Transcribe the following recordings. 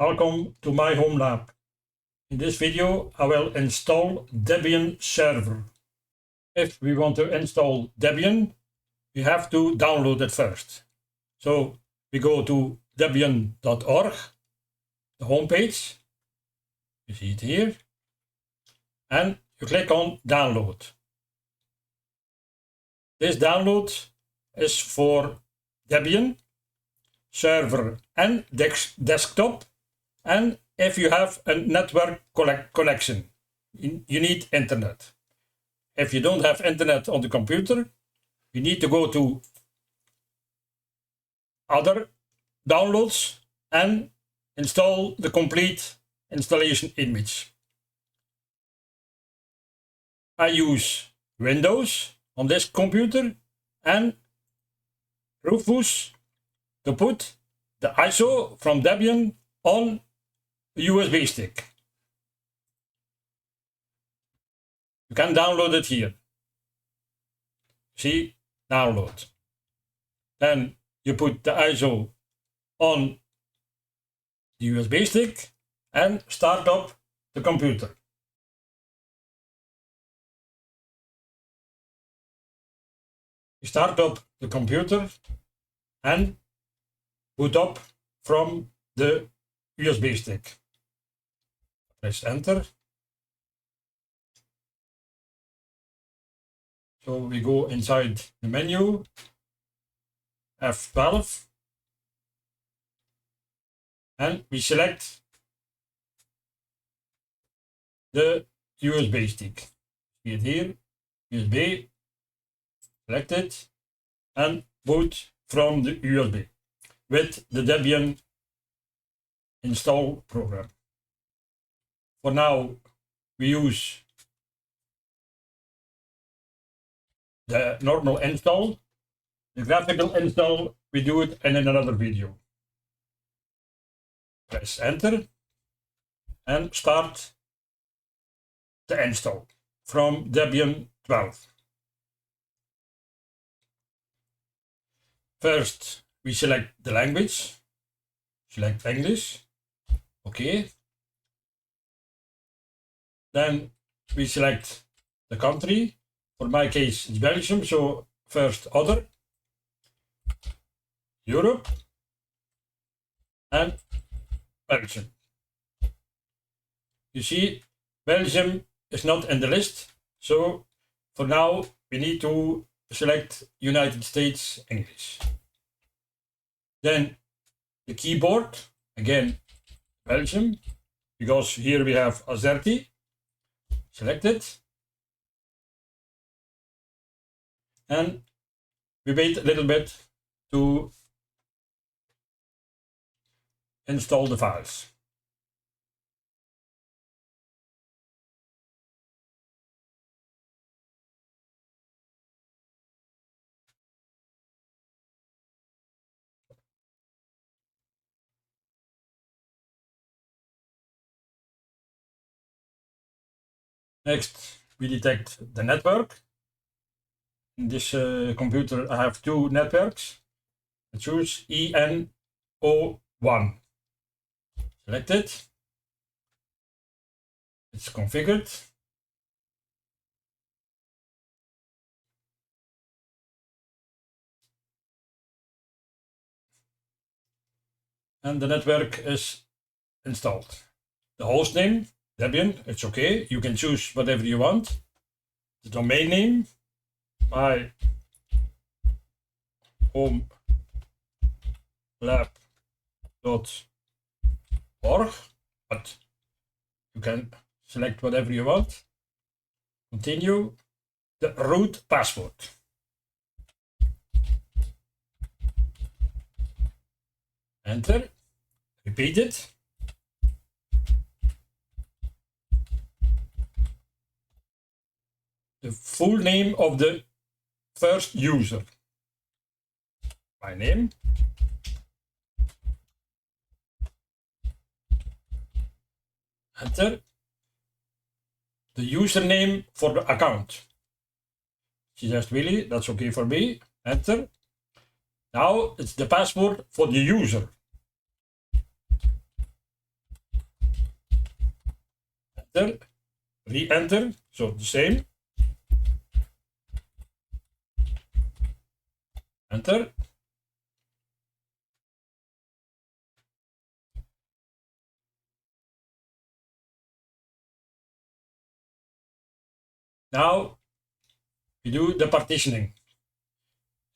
Welcome to my home lab. In this video I will install Debian Server. If we want to install Debian, we have to download it first. So we go to debian.org, the homepage, you see it here, and you click on download. This download is for Debian, server and desktop, and if you have a network connection, you need internet. If you don't have internet on the computer, you need to go to other downloads and install the complete installation image. I use Windows on this computer and Rufus to put the ISO from Debian on a USB stick. You can download it here. See, download. Then you put the ISO on the USB stick and start up the computer. You start up the computer and boot up from the USB stick. Press enter. So we go inside the menu, F12, and we select the USB stick. See it here, USB, select it, and boot from the USB with the Debian install program. For now, we use the normal install. The graphical install, we do it in another video. Press enter and start the install from Debian 12. First, we select the language. Select English. OK. Then we select the country. For my case, it's Belgium, so first other, Europe, and Belgium. You see, Belgium is not in the list, so for now we need to select United States English. Then the keyboard, again Belgium, because here we have S.M.A.R.T. Select it. And we wait a little bit to install the files. Next, we detect the network. In this computer, I have two networks. I choose EN01. Select it. It's configured. And the network is installed. The host name, Debian, it's okay. You can choose whatever you want. The domain name, my home lab.org, but you can select whatever you want. Continue. The root password. Enter. Repeat it. The full name of the first user. My name. Enter. The username for the account. She says Willy, that's okay for me. Enter. Now it's the password for the user. enter, re-enter, so the same, enter. Now we do the partitioning.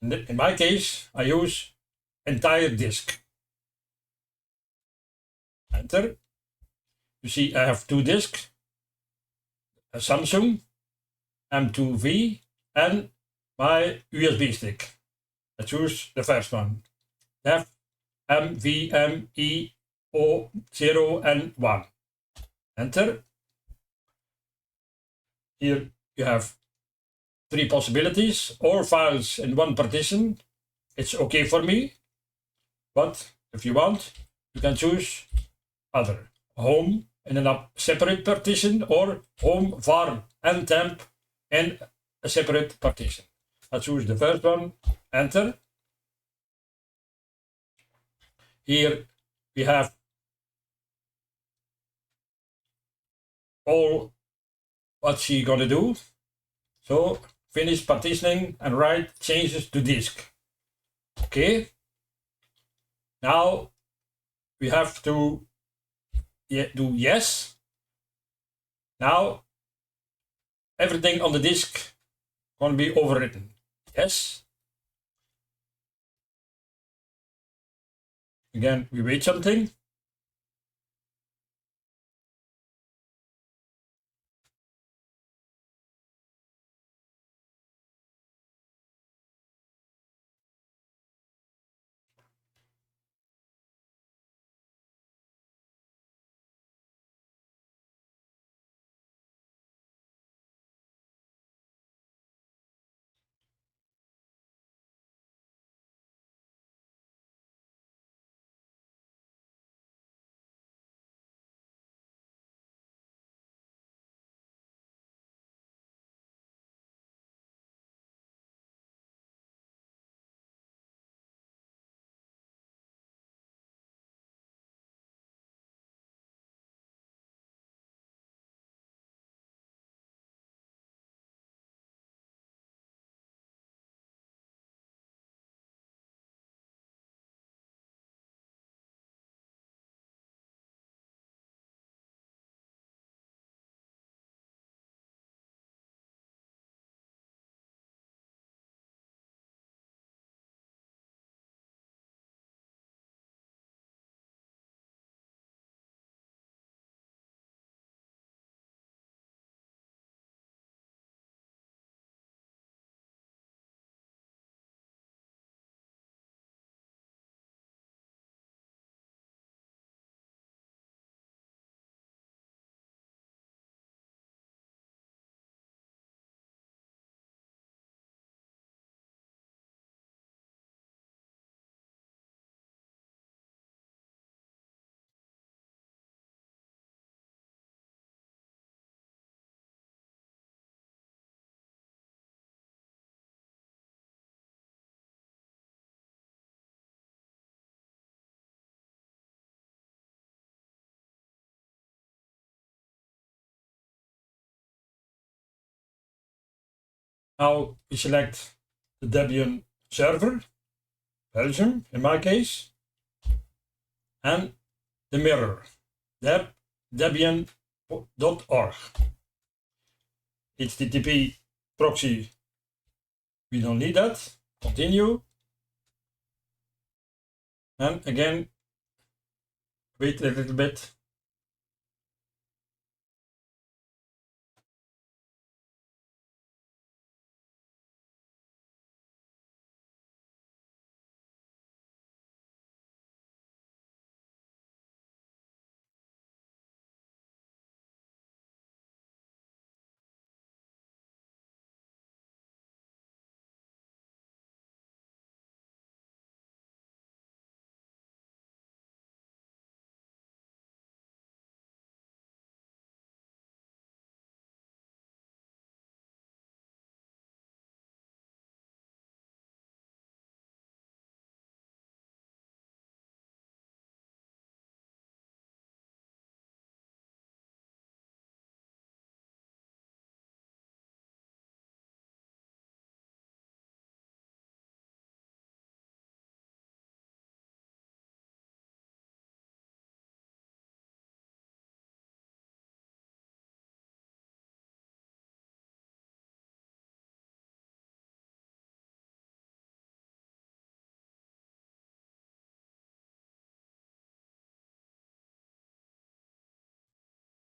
In my case, I use entire disk. Enter. You see I have two disks, a Samsung M2V and my USB stick. I choose the first one. F MVME0 and 1. Enter. Here you have three possibilities, all files in one partition. It's okay for me, but if you want, you can choose other. Home in a separate partition or home, var and temp in a separate partition. I choose the first one, enter. Here we have all what she gonna do. So finish partitioning and write changes to disk. Okay. Now we have to do yes. Now everything on the disk gonna be overwritten. Yes. Again, we wait something. Now we select the Debian server, Belgium in my case, and the mirror, debian.org. HTTP proxy, we don't need that. Continue. And again, wait a little bit.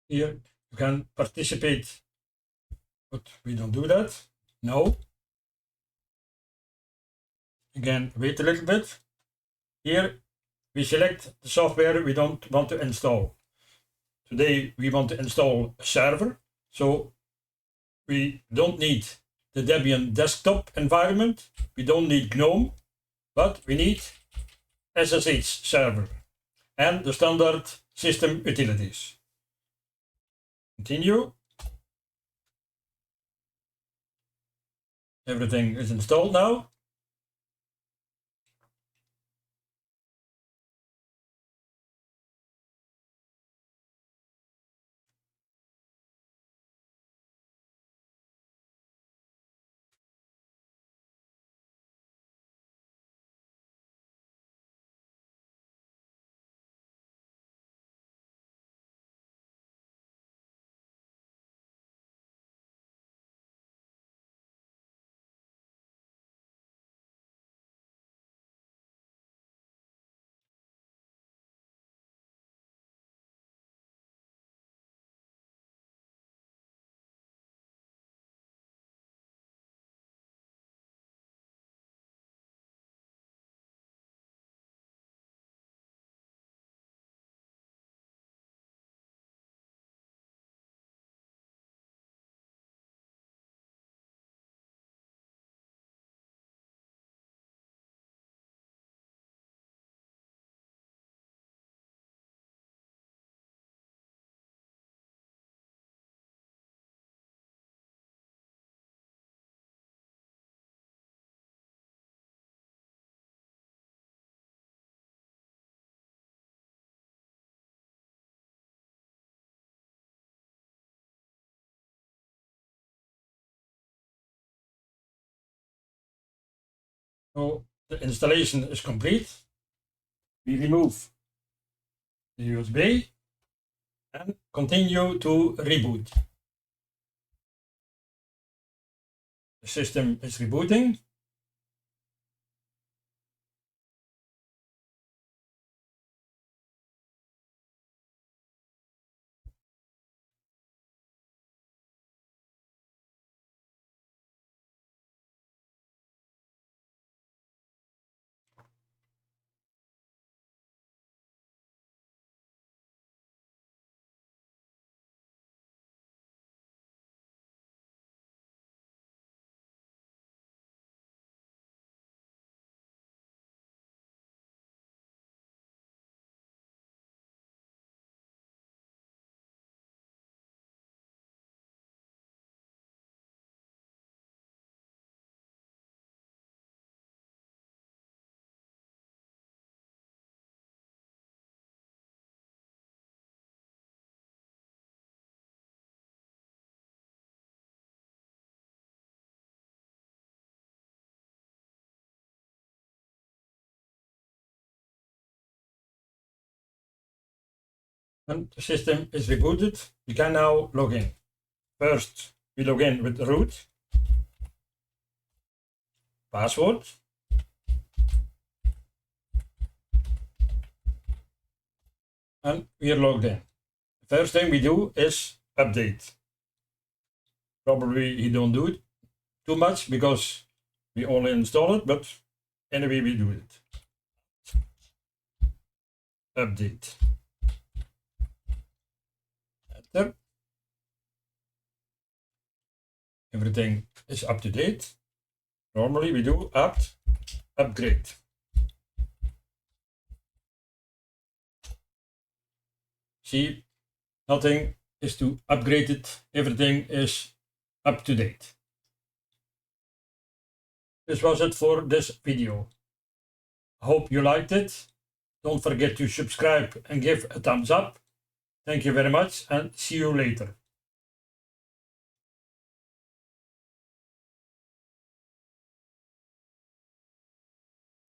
Here you can participate, but we don't do that. No. Again, wait a little bit. Here we select the software we don't want to install. Today we want to install a server, so we don't need the Debian desktop environment, we don't need GNOME, but we need SSH server and the standard system utilities. Continue. Everything is installed now. So the installation is complete. We remove the USB and continue to reboot. The system is rebooting. And the system is rebooted. We can now log in. First, we log in with root, password, and we are logged in. The first thing we do is update. Probably you don't do it too much because we only install it, but anyway we do it. Update. Enter. Everything is up to date. Normally we do apt upgrade. See, nothing is to upgrade it. Everything is up to date. This was it for this video. I hope you liked it. Don't forget to subscribe and give a thumbs up. Thank you very much and see you later.